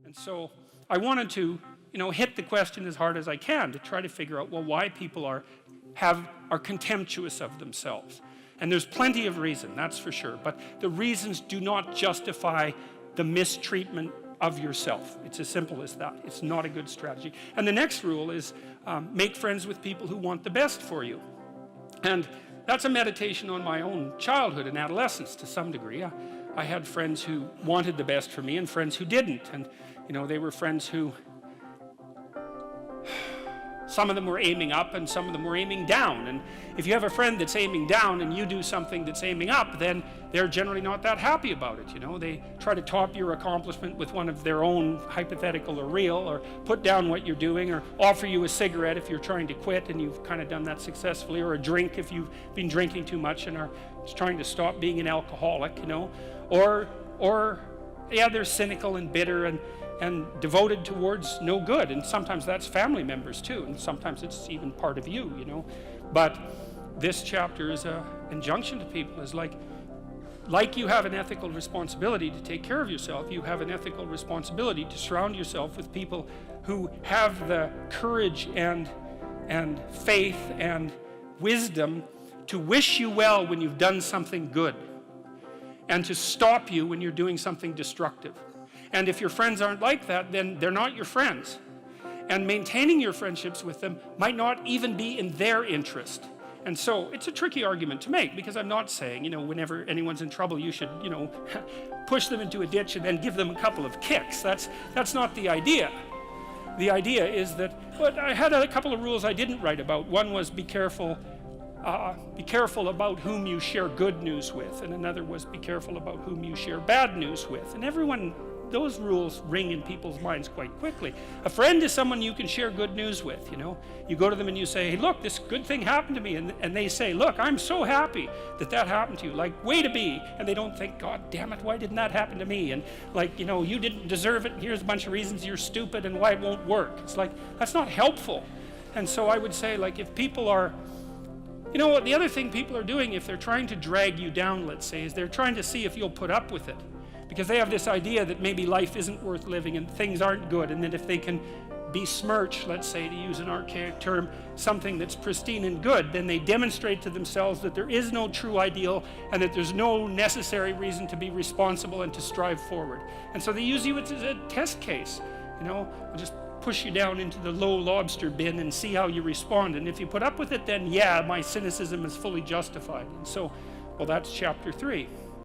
And so I wanted to, hit the question as hard as I can to try to figure out, well, why people are contemptuous of themselves. And there's plenty of reason, that's for sure. But the reasons do not justify the mistreatment of yourself. It's as simple as that. It's not a good strategy. And the next rule is make friends with people who want the best for you. And that's a meditation on my own childhood and adolescence to some degree. I had friends who wanted the best for me and friends who didn't. And, they were friends who, some of them were aiming up and some of them were aiming down. And if you have a friend that's aiming down and you do something that's aiming up, then they're generally not that happy about it, They try to top your accomplishment with one of their own, hypothetical or real, or put down what you're doing, or offer you a cigarette if you're trying to quit and you've kind of done that successfully, or a drink if you've been drinking too much and are trying to stop being an alcoholic, Or they're cynical and bitter and devoted towards no good. And sometimes that's family members too, and sometimes it's even part of you, But this chapter is an injunction to people, is like you have an ethical responsibility to take care of yourself, you have an ethical responsibility to surround yourself with people who have the courage and faith and wisdom to wish you well when you've done something good, and to stop you when you're doing something destructive. And if your friends aren't like that, then they're not your friends. And maintaining your friendships with them might not even be in their interest. And so it's a tricky argument to make, because I'm not saying, whenever anyone's in trouble, you should, push them into a ditch and then give them a couple of kicks. That's not the idea. The idea is that, but I had a couple of rules I didn't write about. One was be careful about whom you share good news with, and another was be careful about whom you share bad news with. And those rules ring in people's minds quite quickly. A friend is someone you can share good news with, You go to them and you say, hey, look, this good thing happened to me. And they say, look, I'm so happy that happened to you. Like, way to be. And they don't think, God damn it, why didn't that happen to me? And you didn't deserve it. Here's a bunch of reasons you're stupid and why it won't work. It's like, that's not helpful. And so I would say, if people are, the other thing people are doing, if they're trying to drag you down, let's say, is they're trying to see if you'll put up with it. Because they have this idea that maybe life isn't worth living and things aren't good, and that if they can besmirch, let's say, to use an archaic term, something that's pristine and good, then they demonstrate to themselves that there is no true ideal and that there's no necessary reason to be responsible and to strive forward. And so they use you as a test case. They'll just push you down into the low lobster bin and see how you respond. And if you put up with it, then yeah, my cynicism is fully justified. And so, well, that's chapter 3.